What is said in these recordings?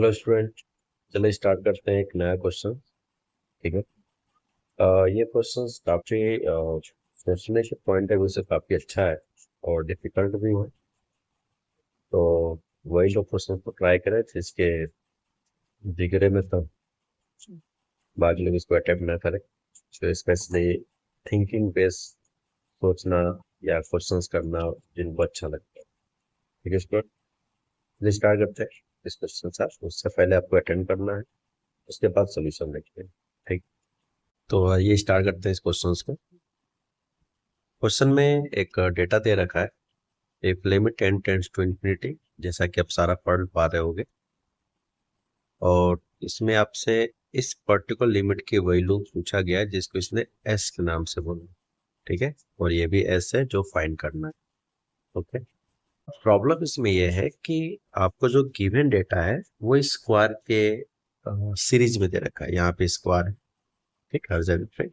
Hello student, चलिए start करते हैं एक नया क्वेश्चन। ठीक है। ये क्वेश्चन काफ़ी सोचने के पॉइंट ऑफ व्यू से काफ़ी अच्छा है और डिफिकल्ट भी है। तो वही लोग क्वेश्चन को ट्राई करें जिसके जिगरे में तब बाकी लोग इसको अटेम्प्ट ना करें। तो स्पेशली थिंकिंग बेस्ड सोचना या क्वेश्चंस करना जिनको अच्छा लगता है। ठीक है स्टूडेंट, चलिए स्टार्ट करते हैं इस क्वेश्चन से। उससे पहले आपको अटेंड करना है, उसके बाद सोल्यूशन लिखते हैं। ठीक, तो ये स्टार्ट करते हैं इस क्वेश्चन को। क्वेश्चन में एक डेटा दे रखा है, if limit n tends to infinity, जैसा कि आप सारा पढ़ पा रहे होगे। और इसमें आपसे इस पर्टिकुलर लिमिट की वैल्यू पूछा गया है जिसको इसने s के नाम से बोला। ठीक है, और ये भी s है जो फाइंड करना है। ओके, प्रॉब्लम इसमें यह है कि आपको जो गिवन डेटा है वो स्क्वायर के सीरीज में दे रखा है। यहाँ पे स्क्वायर है, ठीक, हर जगह पे।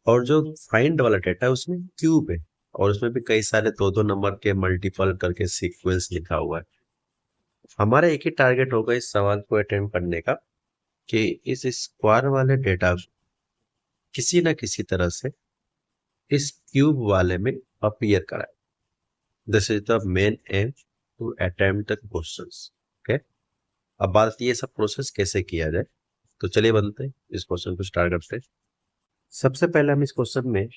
और जो फाइंड वाला डेटा है उसमें क्यूब है, और उसमें भी कई सारे दो दो नंबर के मल्टीपल करके सीक्वेंस लिखा हुआ है। हमारा एक ही टारगेट होगा इस सवाल को अटेम्प्ट करने का कि इस स्क्वायर वाले डेटा को किसी ना किसी तरह से इस क्यूब वाले में अपीयर कराए। This is the main aim to attempt the questions. Okay, अब बात ये सब प्रोसेस कैसे किया जाए, तो चलिए बनते हैं इस क्वेश्चन को स्टार्ट करते हैं। सबसे पहले हम इस क्वेश्चन में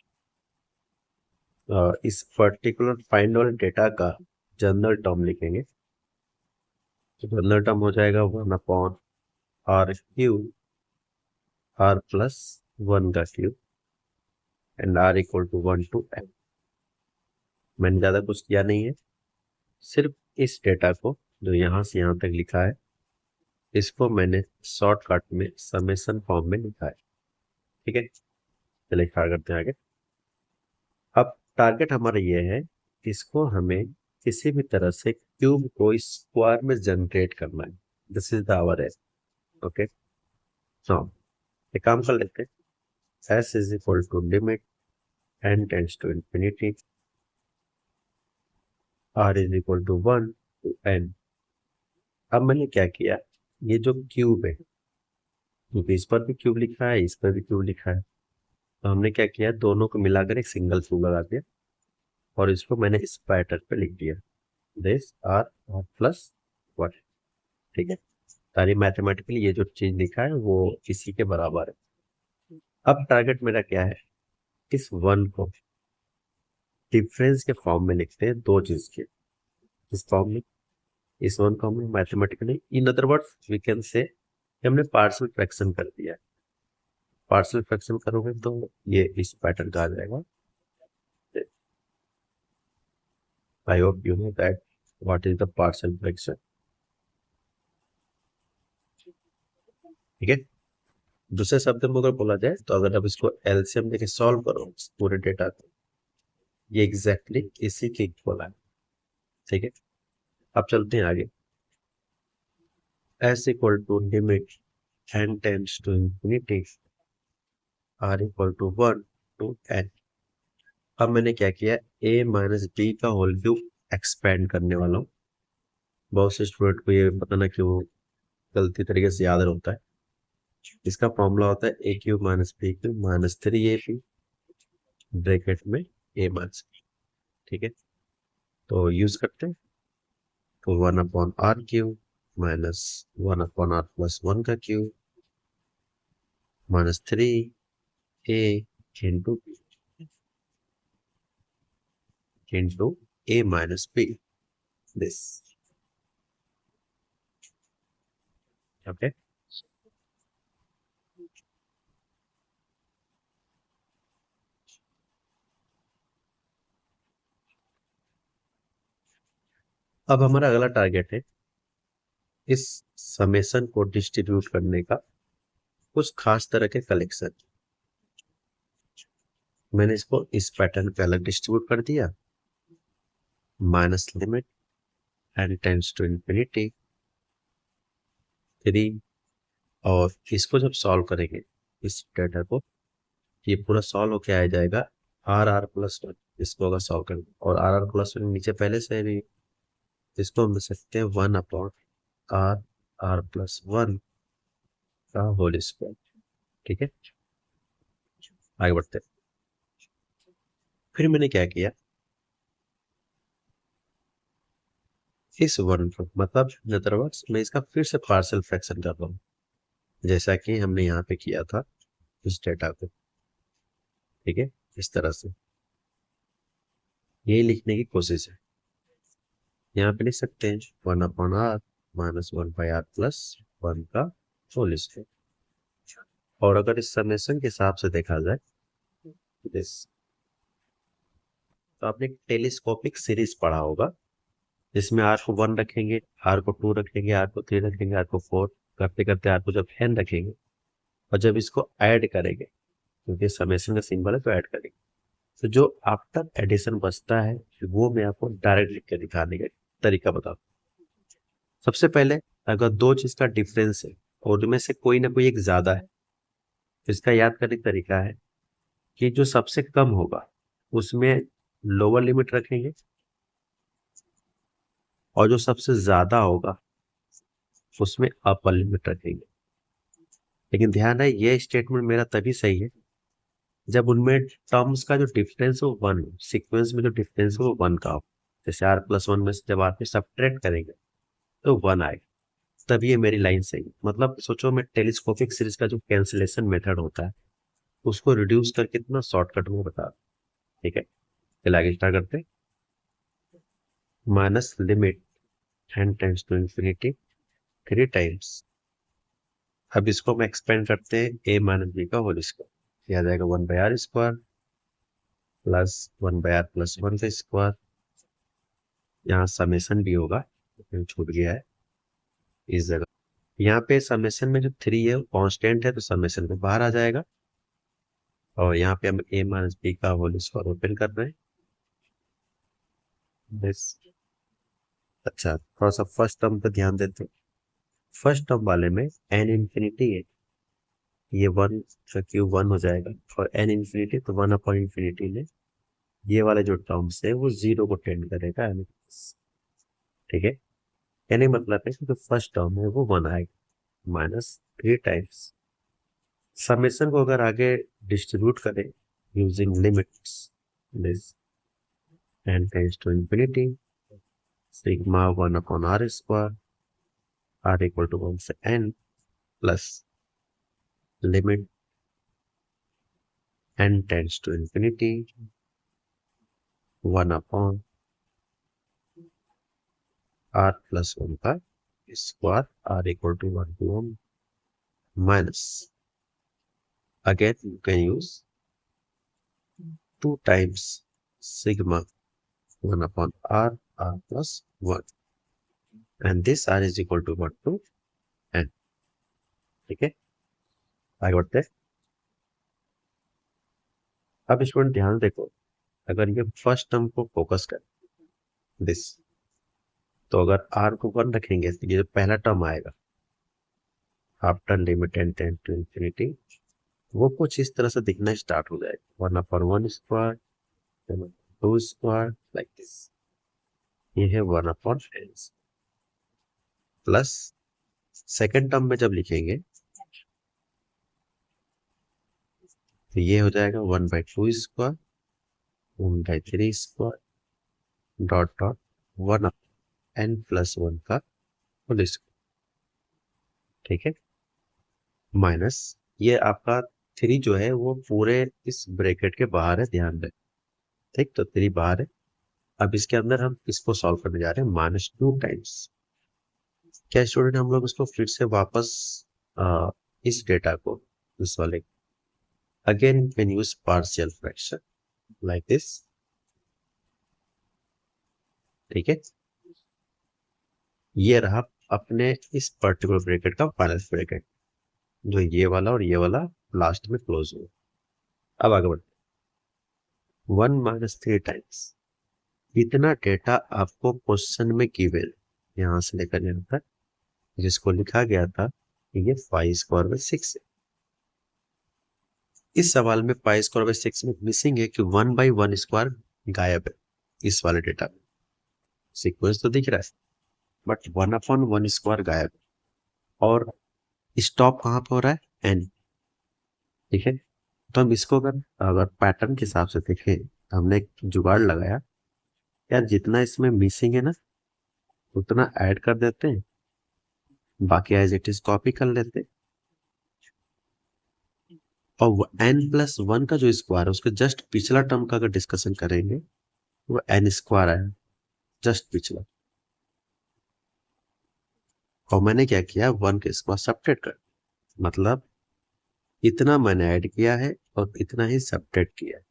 इस पर्टिकुलर फाइंड वाले डेटा का जनरल टर्म लिखेंगे। तो जनरल टर्म हो जाएगा 1 upon r cube, r plus 1 का cube, and r equal to 1 to n. मैंने ज़्यादा कुछ किया नहीं है, सिर्फ इस डेटा को जो यहाँ से यहाँ तक लिखा है इसको मैंने शॉर्टकट में समेशन फॉर्म में लिखा है। ठीक है, चलिए स्टार्ट करते हैं आगे। अब टारगेट हमारा ये है, इसको हमें किसी भी तरह से क्यूब को स्क्वायर में जनरेट करना है। This is the our aim. Okay, तो एक काम कर लेते हैं। s is equal to limit n tends to infinity, r is equal to 1 to n। अब मैंने क्या किया, ये जो क्यूब है, क्योंकि इस पर भी क्यूब लिखा है, इस पर भी क्यूब लिखा है, तो हमने क्या किया, दोनों को मिलाकर एक सिंगल क्यूब लगा दिया और इसको मैंने इस पैटर्न पे लिख दिया, दिस r प्लस 1। ठीक है, सारी मैथमेटिकली ये जो चीज लिखा है वो इसी के बराबर है। अब टारगेट मेरा क्या है, इस 1 को डिफरेंस के फॉर्म में लिखते हैं दो चीज के। इस फॉर्म में, इस 1 को हमने mathematically, in other words we can say, हमने पार्शियल फ्रैक्शन कर दिया है। पार्शियल फ्रैक्शन करोगे तो ये इस पैटर्न का आ जाएगा। I hope you know that what is the partial fraction. ठीक है, दूसरे शब्द में अगर बोला जाए तो अगर आप इसको एलसीएम लेके सॉल्व करो पूरे डेटा को, ये एग्जैक्टली इसी के इक्वल है। ठीक है, अब चलते हैं आगे। s equal to limit n tends to infinity, r equal to 1 to n। अब मैंने क्या किया, a माइनस बी का होल क्यूब एक्सपेंड करने वाला हूँ। बहुत से स्टूडेंट को ये पता ना क्यों गलती तरीके से याद होता है। इसका फॉर्मूला होता है a cube minus b cube minus 3ab bracket में a माइनस बी। ठीक है, तो यूज करते हैं। तो 1 upon r cube minus 1 upon r plus 1 का cube minus 3a into a minus b, this. Okay, अब हमारा अगला टारगेट है इस समेशन को डिस्ट्रीब्यूट करने का कुछ खास तरह के कलेक्शन। मैंने इसको इस पैटर्न पे अलग डिस्ट्रीब्यूट कर दिया, minus limit n tends to infinity 3, और इसको जब सॉल्व करेंगे इस डेटा को, ये पूरा सॉल्व होके आ जाएगा r प्लस 1। इसको अगर सॉल्व करें, और r प्लस 1 नीचे पहले से भी, इसको हम लिख सकते हैं 1 अपॉन r r+1 का होल स्क्वायर। ठीक है, आगे बढ़ते हैं। फिर मैंने क्या किया, इस वन को मतलब नजरवर्स मैं इसका फिर से पार्शियल फ्रैक्शन कर रहा हूँ, जैसा कि हमने यहाँ पे किया था इस डेटा को। ठीक है, इस तरह से यही लिखने की कोशिश है। यहाँ पे लिख सकते हैं 1/r -1/r+1 का होल स्क्वायर। और अगर इस समेशन के हिसाब से देखा जाए दिस, तो आपने टेलीस्कोपिक सीरीज पढ़ा होगा, जिसमें आर को 1 रखेंगे, आर को 2 रखेंगे, आर को 3 रखेंगे, आर को 4 करते करते आर को जब n रखेंगे और जब इसको ऐड करेंगे, क्योंकि समेशन का सिंबल है तो ऐड करेंगे, तो जो आफ्टर एडिशन बचता है वो मैं आपको डायरेक्ट लिख के दिखाने का तरीका बताऊँ। सबसे पहले अगर दो चीज का डिफरेंस है और उनमें से कोई ना कोई एक ज्यादा है, तो इसका याद करने का तरीका है कि जो सबसे कम होगा उसमें लोअर लिमिट रखेंगे और जो सबसे ज्यादा होगा उसमें अपर लिमिट रखेंगे। लेकिन ध्यान है, ये स्टेटमेंट मेरा तभी सही है जब उनमें टर्म्स का जो डिफरेंस हो 1, सीक्वेंस में जो डिफरेंस हो वो 1 का हो। जैसे r+1 में से जब आप सब्ट्रैक्ट करेंगे तो 1 आएगा, तभी ये मेरी लाइन सही है। मतलब सोचो, मैं टेलीस्कोपिक सीरीज का जो कैंसिलेशन मेथड होता है उसको रिड्यूस करके इतना शॉर्टकट में बता। ठीक है, चलिए आगे स्टार्ट करते हैं। Minus limit n tends to infinity 3 times. अब इसको हम एक्सपेंड करते हैं a माइनस b का होल स्क्वायर, यह आ जाएगा 1/r² प्लस 1/r+1 का स्क्वायर। यहाँ समेशन भी होगा लेकिन छूट गया है इस जगह। यहाँ पे समेशन में जो 3 है वो कांस्टेंट है, तो समेशन में बाहर आ जाएगा। और यहाँ पे हम a माइनस b का होल स्क्वायर ओपन कर रहे हैं बस। अच्छा, थोड़ा सा फर्स्ट टर्म पे ध्यान देते हैं। फर्स्ट टर्म वाले में n इंफिनिटी है, ये 1 का क्यूब 1 हो जाएगा, और n इंफिनिटी तो 1/इंफिनिटी में ये वाले जो टर्म्स है वो 0 को टेंड करेगा यानी। ठीक है, यानी मतलब है कि जो फर्स्ट टर्म है वो 1 आएगा -3 टाइम्स। समेशन को अगर आगे डिस्ट्रीब्यूट करें using limits, this n tends to infinity sigma 1/r² r equal to 1 से n plus limit n tends to infinity 1/r+1 का square r equal to 1 to 1 minus, again you can use 2 times sigma 1/r r+1 and this r is equal to 1 to n। ठीक है, आगे बढ़ते हैं। अब student ध्यान देखो, अगर ये फर्स्ट टर्म को फोकस कर दिस, तो अगर r को 1 रखेंगे तो ये जो पहला टर्म आएगा after limit n tend to infinity वो कुछ इस तरह से दिखना स्टार्ट हो जाएगा 1/1² 2² लाइक दिस। ये है 1/n प्लस सेकेंड टर्म में जब लिखेंगे तो ये हो जाएगा 1/2² 1/3² डॉट डॉट 1/n+1 का होल स्क्वायर। ठीक है, माइनस ये आपका 3 जो है वो पूरे इस ब्रैकेट के बाहर है, ध्यान दें। ठीक, तो 3 बाहर है। अब इसके अंदर हम इसको सॉल्व करने जा रहे हैं -2 टाइम्स। क्या स्टूडेंट, हम लोग इसको फिर से वापस इस डेटा को इस वाले again can use partial fraction like this. ठीक है, ये रहा अपने इस पर्टिकुलर ब्रैकेट का फाइनल ब्रैकेट, जो ये वाला और ये वाला लास्ट में क्लोज हुआ। अब आगे बढ़ते 1 - 3 टाइम्स। इतना डेटा आपको क्वेश्चन में गिवन यहां से लेकर यहाँ तक, जिसको लिखा गया था कि ये 5²/6 है। इस सवाल में 5²/6 में मिसिंग है कि 1/1² गायब है इस वाले डेटा में। सीक्वेंस तो दिख रहा है बट 1/1² गायब है। और स्टॉप कहाँ पे हो रहा है, एन। ठीक है, तो हम इसको अगर पैटर्न के हिसाब से देखें, हमने एक जुगाड़ लगाया यार, जितना इसमें मिसिंग है ना उतना ऐड कर देते हैं, बाकी एज इट इज कॉपी कर लेते हैं, और n+1 का जो स्क्वायर है उसके जस्ट पिछला टर्म का अगर डिस्कशन करेंगे वो n स्क्वायर है, जस्ट पिछला। और मैंने क्या किया, 1 के स्क्वायर सब्ट्रैक्ट कर, मतलब इतना मैंने ऐड किया है और इतना ही सब्ट्रैक्ट किया है,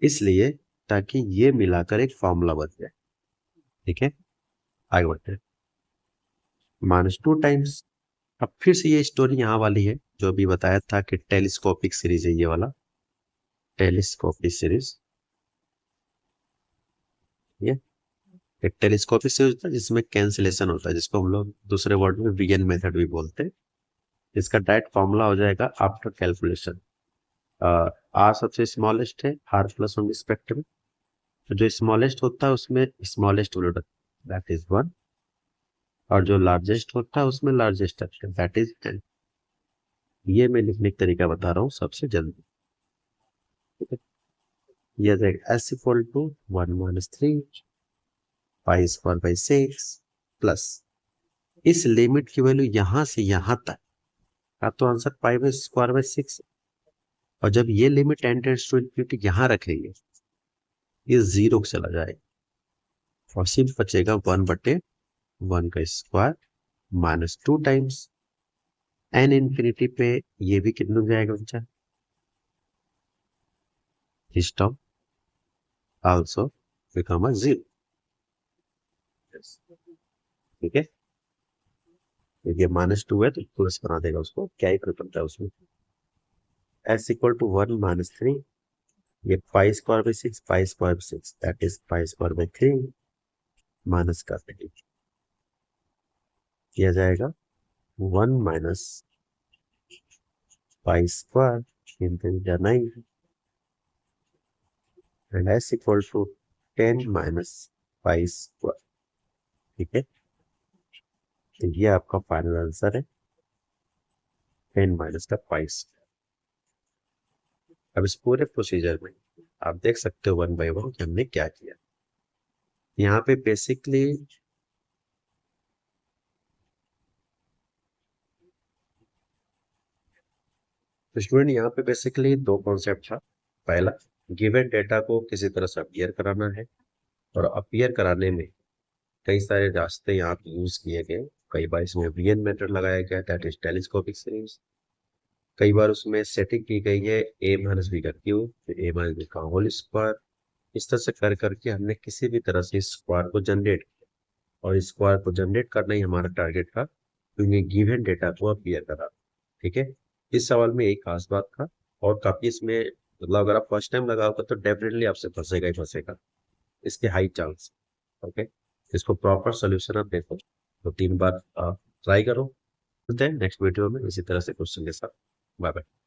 इसलिए ताकि ये मिलाकर एक फॉर्मूला बन जाए। ठीक है, आगे बढ़ते हैं। -2 टाइम्स, अब फिर से ये स्टोरी यहाँ वाली है जो अभी बताया था कि टेलीस्कोपिक सीरीज है, ये वाला टेलीस्कोपिक सीरीज। ये एक टेलीस्कोपिक सीरीज होता है जिसमें कैंसिलेशन होता है, जिसको हम लोग दूसरे वर्ड में वीगन मेथड भी बोलते हैं। इसका डायरेक्ट फॉर्मूला हो जाएगा आफ्टर कैलकुलेशन। आर सबसे स्मॉलेस्ट है, r+1 रिस्पेक्ट में, तो जो स्मॉलेस्ट होता है उसमें स्मॉलेस्ट वैल्यू दैट इज 1, और जो लार्जेस्ट होता है उसमें लार्जेस्ट दैट इज 10। ये मैं लिखने का तरीका बता रहा हूँ सबसे जल्दी। ठीक है, ये जाएगा s इक्वल टू 1 - 3 π² 6 प्लस इस लिमिट की वैल्यू यहां से यहां तक का तो आंसर π² 6, और जब ये लिमिट टेंडेंस टू इन्फिनिटी यहां रखेंगे ये 0 चला जाएगा और सिर्फ बचेगा 1/1 का स्क्वायर -2 टाइम्स n इन्फिनिटी पे, ये भी कितना हो जाएगा बच्चा, this term also become a 0। ठीक है, ये -2 है तो प्लस बना देगा उसको, क्या ही फर्क पड़ता है उसमें। s इक्वल टू 1 - 3, ये π² 6 π² 6 दैट इज π² 3 माइनस कर देंगे, किया जाएगा 1 - π² into 9 and s equal to 10 - π²। ठीक है, तो ये आपका फाइनल आंसर है 10 - का π²। अब इस पूरे प्रोसीजर में आप देख सकते हो 1 by 1 कि हमने क्या किया। यहाँ पे बेसिकली स्टूडेंट यहाँ पे बेसिकली दो कॉन्सेप्ट था। पहला, गिवन डेटा को किसी तरह से अपीयर कराना है, और अपीयर कराने में कई सारे रास्ते यहाँ पे यूज किए गए। कई बार इसमें वीएन मेथड लगाया गया, दैट इज टेलीस्कोपिक सीरीज। कई बार उसमें सेटिंग की गई है a-b का क्यूब, a-b का होल स्क्वायर। इस तरह से कर करके हमने किसी भी तरह से स्क्वायर को जनरेट किया, और स्क्वायर को जनरेट करना ही हमारा टारगेट था, क्योंकि गिवन डेटा को अपीयर करा। ठीक है, इस सवाल में एक खास बात था, और काफी इसमें मतलब अगर आप फर्स्ट टाइम लगाओगे तो डेफिनेटली आपसे फंसेगा ही फंसेगा, इसके हाई चांस। ओके, इसको प्रॉपर सोल्यूशन आप देखो, तो 3 बार ट्राई करो। मिलते हैं नेक्स्ट वीडियो में इसी तरह से क्वेश्चन के साथ। Bye bye.